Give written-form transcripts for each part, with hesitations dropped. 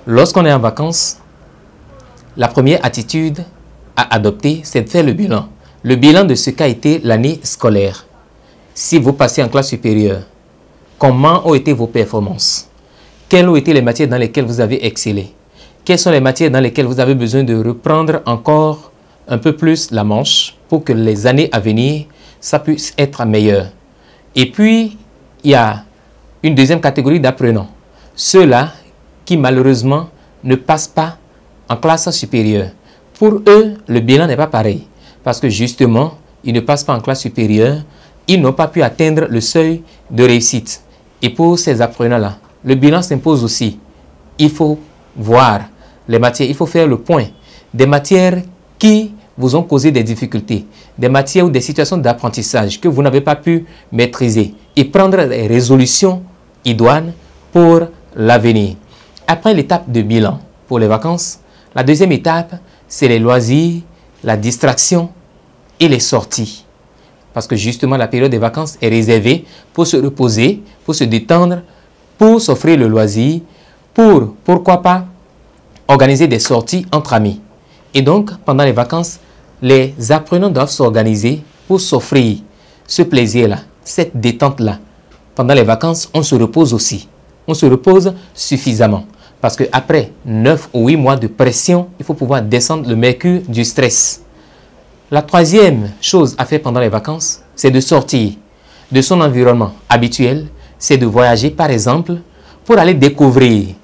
Lorsqu'on est en vacances, la première attitude à adopter, c'est de faire le bilan. Le bilan de ce qu'a été l'année scolaire. Si vous passez en classe supérieure, comment ont été vos performances? Quelles ont été les matières dans lesquelles vous avez excellé? Quelles sont les matières dans lesquelles vous avez besoin de reprendre encore un peu plus la manche pour que les années à venir, ça puisse être meilleur? Et puis, il y a une deuxième catégorie d'apprenants. Ceux-là qui malheureusement ne passent pas en classe supérieure. Pour eux, le bilan n'est pas pareil. Parce que justement, ils ne passent pas en classe supérieure. Ils n'ont pas pu atteindre le seuil de réussite. Et pour ces apprenants-là, le bilan s'impose aussi. Il faut voir les matières, il faut faire le point. Des matières qui vous ont causé des difficultés. Des matières ou des situations d'apprentissage que vous n'avez pas pu maîtriser. Et prendre des résolutions idoines pour l'avenir. Après l'étape de bilan pour les vacances, la deuxième étape, c'est les loisirs, la distraction et les sorties. Parce que justement, la période des vacances est réservée pour se reposer, pour se détendre, pour s'offrir le loisir, pourquoi pas, organiser des sorties entre amis. Et donc, pendant les vacances, les apprenants doivent s'organiser pour s'offrir ce plaisir-là, cette détente-là. Pendant les vacances, on se repose aussi. On se repose suffisamment. Parce qu'après 9 ou 8 mois de pression, il faut pouvoir descendre le mercure du stress. La troisième chose à faire pendant les vacances, c'est de sortir de son environnement habituel. C'est de voyager, par exemple, pour aller découvrir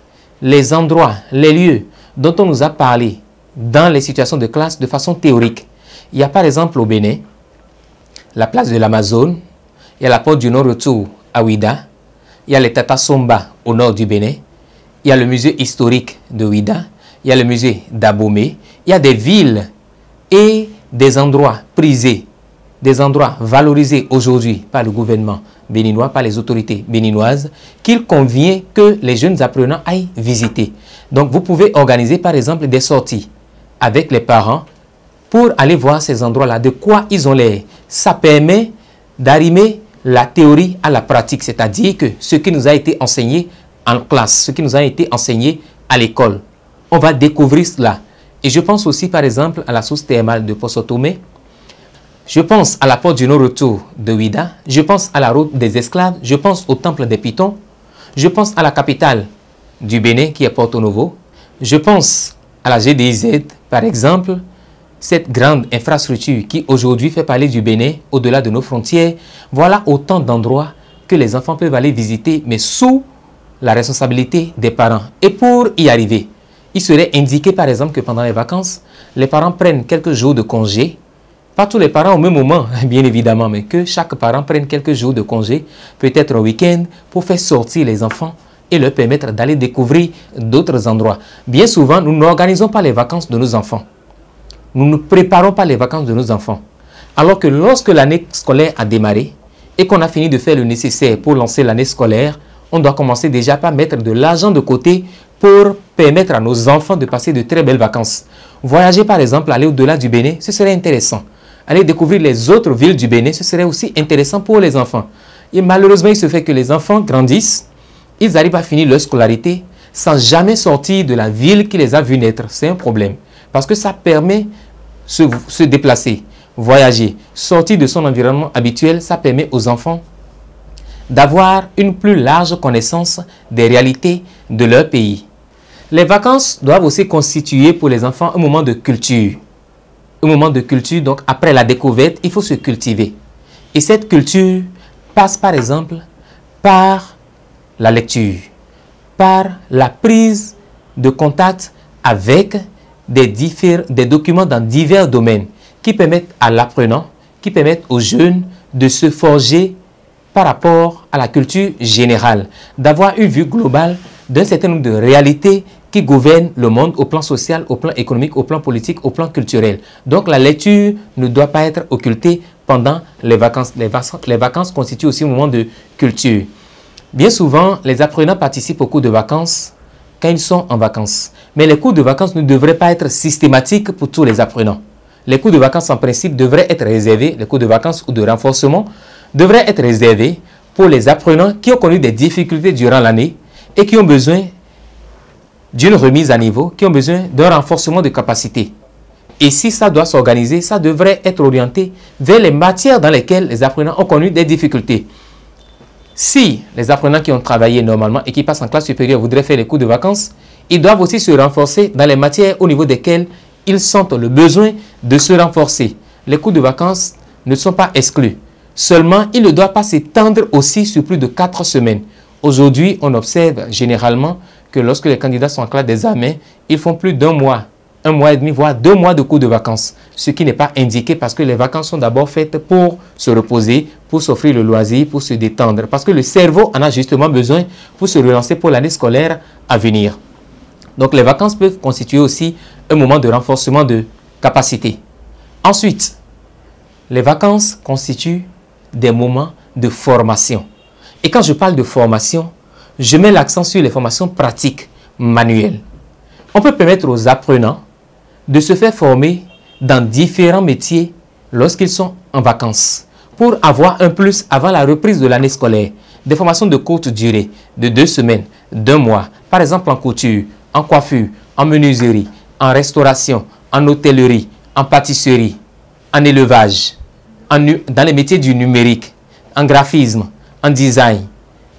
les endroits, les lieux dont on nous a parlé dans les situations de classe de façon théorique. Il y a par exemple au Bénin, la place de l'Amazone, il y a la porte du non-retour à Ouida, il y a les Tata Somba au nord du Bénin, il y a le musée historique de Ouida, il y a le musée d'Abomey, il y a des villes et des endroits prisés, des endroits valorisés aujourd'hui par le gouvernement béninois, par les autorités béninoises, qu'il convient que les jeunes apprenants aillent visiter. Donc vous pouvez organiser par exemple des sorties avec les parents pour aller voir ces endroits-là, de quoi ils ont l'air. Ça permet d'arrimer la théorie à la pratique, c'est-à-dire que ce qui nous a été enseigné en classe, ce qui nous a été enseigné à l'école, on va découvrir cela. Et je pense aussi par exemple à la source thermale de Poso Tomé, je pense à la porte du non-retour de Ouida, je pense à la route des esclaves, je pense au temple des Pitons, je pense à la capitale du Bénin qui est Porto Novo, je pense à la GDIZ par exemple, cette grande infrastructure qui aujourd'hui fait parler du Bénin au-delà de nos frontières. Voilà autant d'endroits que les enfants peuvent aller visiter, mais sous la responsabilité des parents. Et pour y arriver, il serait indiqué par exemple que pendant les vacances, les parents prennent quelques jours de congé. Pas tous les parents au même moment, bien évidemment, mais que chaque parent prenne quelques jours de congé, peut-être un week-end, pour faire sortir les enfants et leur permettre d'aller découvrir d'autres endroits. Bien souvent, nous n'organisons pas les vacances de nos enfants. Nous ne préparons pas les vacances de nos enfants. Alors que lorsque l'année scolaire a démarré et qu'on a fini de faire le nécessaire pour lancer l'année scolaire, on doit commencer déjà par mettre de l'argent de côté pour permettre à nos enfants de passer de très belles vacances. Voyager par exemple, aller au-delà du Bénin, ce serait intéressant. Aller découvrir les autres villes du Bénin, ce serait aussi intéressant pour les enfants. Et malheureusement, il se fait que les enfants grandissent, ils arrivent à finir leur scolarité sans jamais sortir de la ville qui les a vus naître. C'est un problème. Parce que ça permet de se déplacer, voyager, sortir de son environnement habituel, ça permet aux enfants d'avoir une plus large connaissance des réalités de leur pays. Les vacances doivent aussi constituer pour les enfants un moment de culture. Un moment de culture, donc après la découverte, il faut se cultiver. Et cette culture passe par exemple par la lecture, par la prise de contact avec des documents dans divers domaines qui permettent à l'apprenant, qui permettent aux jeunes de se forger par rapport à la culture générale, d'avoir une vue globale d'un certain nombre de réalités qui gouvernent le monde au plan social, au plan économique, au plan politique, au plan culturel. Donc la lecture ne doit pas être occultée pendant les vacances. Les vacances constituent aussi un moment de culture. Bien souvent, les apprenants participent aux cours de vacances quand ils sont en vacances. Mais les cours de vacances ne devraient pas être systématiques pour tous les apprenants. Les cours de vacances en principe devraient être réservés, les cours de vacances ou de renforcement devraient être réservés pour les apprenants qui ont connu des difficultés durant l'année et qui ont besoin d'une remise à niveau, qui ont besoin d'un renforcement de capacité. Et si ça doit s'organiser, ça devrait être orienté vers les matières dans lesquelles les apprenants ont connu des difficultés. Si les apprenants qui ont travaillé normalement et qui passent en classe supérieure voudraient faire les cours de vacances, ils doivent aussi se renforcer dans les matières au niveau desquelles ils sentent le besoin de se renforcer. Les cours de vacances ne sont pas exclus. Seulement, ils ne doivent pas s'étendre aussi sur plus de 4 semaines. Aujourd'hui, on observe généralement que lorsque les candidats sont en classe d'examen, ils font plus d'1 mois, 1 mois et demi, voire 2 mois de cours de vacances. Ce qui n'est pas indiqué parce que les vacances sont d'abord faites pour se reposer, pour s'offrir le loisir, pour se détendre. Parce que le cerveau en a justement besoin pour se relancer pour l'année scolaire à venir. Donc les vacances peuvent constituer aussi un moment de renforcement de capacité. Ensuite, les vacances constituent des moments de formation. Et quand je parle de formation, je mets l'accent sur les formations pratiques, manuelles. On peut permettre aux apprenants de se faire former dans différents métiers lorsqu'ils sont en vacances pour avoir un plus avant la reprise de l'année scolaire. Des formations de courte durée, de 2 semaines, d'1 mois, par exemple en couture, en coiffure, en menuiserie, en restauration, en hôtellerie, en pâtisserie, en élevage, dans les métiers du numérique, en graphisme, en design.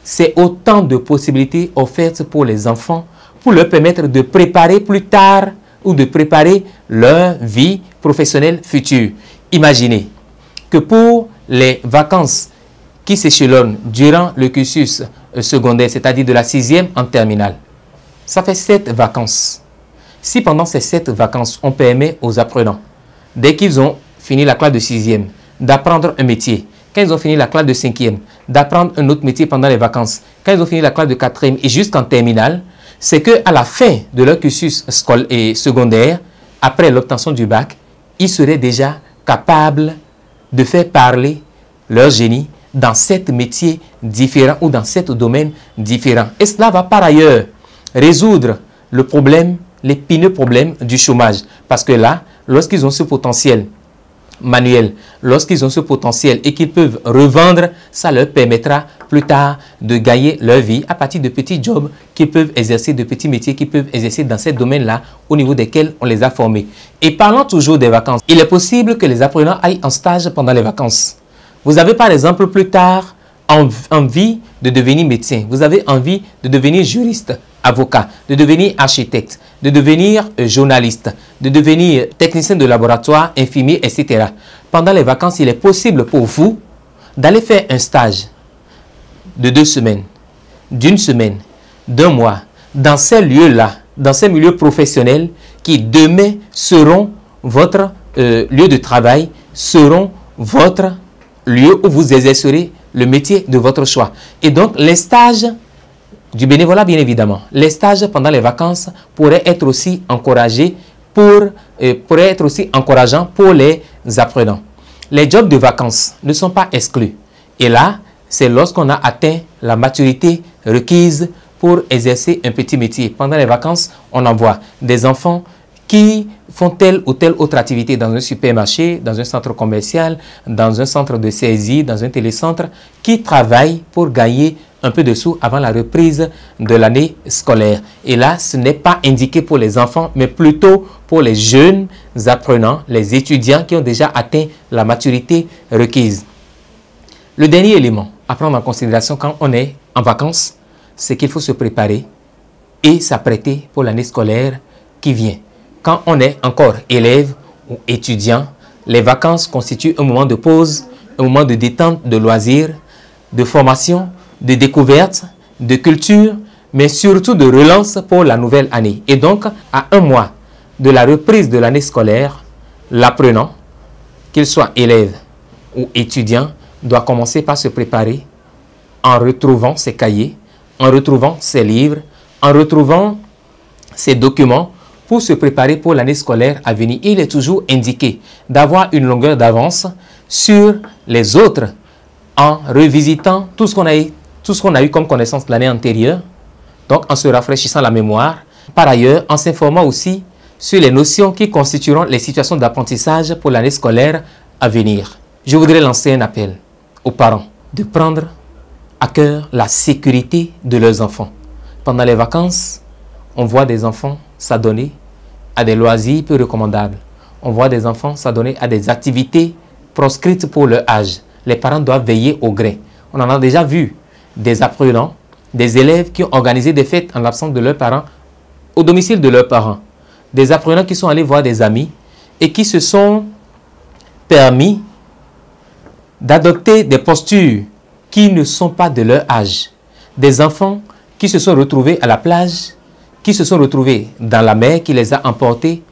C'est autant de possibilités offertes pour les enfants pour leur permettre de préparer plus tard ou de préparer leur vie professionnelle future. Imaginez que pour les vacances qui s'échelonnent durant le cursus secondaire, c'est-à-dire de la 6e en terminale, ça fait 7 vacances. Si pendant ces 7 vacances, on permet aux apprenants, dès qu'ils ont fini la classe de 6e, d'apprendre un métier, quand ils ont fini la classe de 5e, d'apprendre un autre métier pendant les vacances, quand ils ont fini la classe de 4e et jusqu'en terminale, c'est qu'à la fin de leur cursus scolaire et secondaire, après l'obtention du bac, ils seraient déjà capables de faire parler leur génie dans 7 métiers différents ou dans 7 domaines différents. Et cela va par ailleurs résoudre le problème, l'épineux problème du chômage. Parce que là, lorsqu'ils ont ce potentiel manuel, lorsqu'ils ont ce potentiel et qu'ils peuvent revendre, ça leur permettra plus tard de gagner leur vie à partir de petits jobs qu'ils peuvent exercer, de petits métiers qu'ils peuvent exercer dans ces domaines-là au niveau desquels on les a formés. Et parlant toujours des vacances, il est possible que les apprenants aillent en stage pendant les vacances. Vous avez par exemple plus tard envie de devenir médecin, vous avez envie de devenir juriste, avocat, de devenir architecte, de devenir journaliste, de devenir technicien de laboratoire, infirmier, etc. Pendant les vacances, il est possible pour vous d'aller faire un stage de 2 semaines, d'1 semaine, d'1 mois, dans ces lieux-là, dans ces milieux professionnels qui demain seront votre lieu de travail, seront votre lieu où vous exercerez le métier de votre choix. Et donc, les stages du bénévolat, bien évidemment, les stages pendant les vacances pourraient être aussi encouragés pourraient être aussi encourageants pour les apprenants. Les jobs de vacances ne sont pas exclus. Et là, c'est lorsqu'on a atteint la maturité requise pour exercer un petit métier. Pendant les vacances, on en voit des enfants qui font telle ou telle autre activité dans un supermarché, dans un centre commercial, dans un centre de saisie, dans un télécentre, qui travaillent pour gagner un peu de sous avant la reprise de l'année scolaire. Et là, ce n'est pas indiqué pour les enfants, mais plutôt pour les jeunes apprenants, les étudiants qui ont déjà atteint la maturité requise. Le dernier élément à prendre en considération quand on est en vacances, c'est qu'il faut se préparer et s'apprêter pour l'année scolaire qui vient. Quand on est encore élève ou étudiant, les vacances constituent un moment de pause, un moment de détente, de loisirs, de formation, de découverte, de culture, mais surtout de relance pour la nouvelle année. Et donc, à 1 mois de la reprise de l'année scolaire, l'apprenant, qu'il soit élève ou étudiant, doit commencer par se préparer en retrouvant ses cahiers, en retrouvant ses livres, en retrouvant ses documents pour se préparer pour l'année scolaire à venir. Il est toujours indiqué d'avoir une longueur d'avance sur les autres en revisitant tout ce qu'on a eu comme connaissance l'année antérieure, donc en se rafraîchissant la mémoire. Par ailleurs, en s'informant aussi sur les notions qui constitueront les situations d'apprentissage pour l'année scolaire à venir. Je voudrais lancer un appel aux parents de prendre à cœur la sécurité de leurs enfants. Pendant les vacances, On voit des enfants s'adonner à des loisirs peu recommandables. On voit des enfants s'adonner à des activités proscrites pour leur âge. Les parents doivent veiller au grain. On en a déjà vu des apprenants, des élèves qui ont organisé des fêtes en l'absence de leurs parents au domicile de leurs parents. Des apprenants qui sont allés voir des amis et qui se sont permis d'adopter des postures qui ne sont pas de leur âge. Des enfants qui se sont retrouvés à la plage, qui se sont retrouvés dans la mer qui les a emportés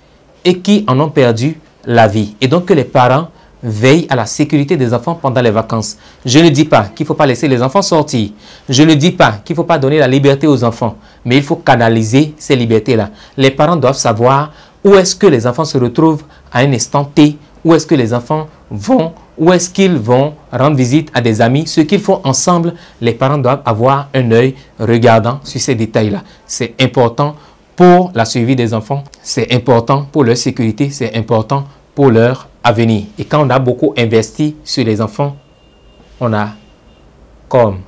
et qui en ont perdu la vie. Et donc que les parents veillent à la sécurité des enfants pendant les vacances. Je ne dis pas qu'il ne faut pas laisser les enfants sortir. Je ne dis pas qu'il ne faut pas donner la liberté aux enfants. Mais il faut canaliser ces libertés-là. Les parents doivent savoir où est-ce que les enfants se retrouvent à un instant T, où est-ce que les enfants vont, où est-ce qu'ils vont rendre visite à des amis. Ce qu'ils font ensemble, les parents doivent avoir un œil regardant sur ces détails-là. C'est important pour la survie des enfants, c'est important pour leur sécurité, c'est important pour leur avenir. Et quand on a beaucoup investi sur les enfants, on a comme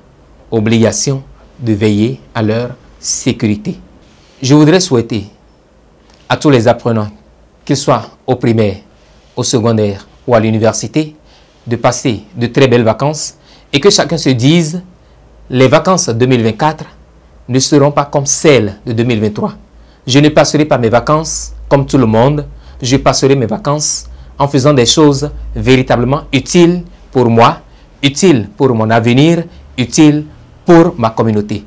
obligation de veiller à leur sécurité. Je voudrais souhaiter à tous les apprenants, qu'ils soient au primaire, au secondaire ou à l'université, de passer de très belles vacances et que chacun se dise, les vacances 2024 ne seront pas comme celles de 2023. Je ne passerai pas mes vacances comme tout le monde, je passerai mes vacances en faisant des choses véritablement utiles pour moi, utiles pour mon avenir, utiles pour ma communauté.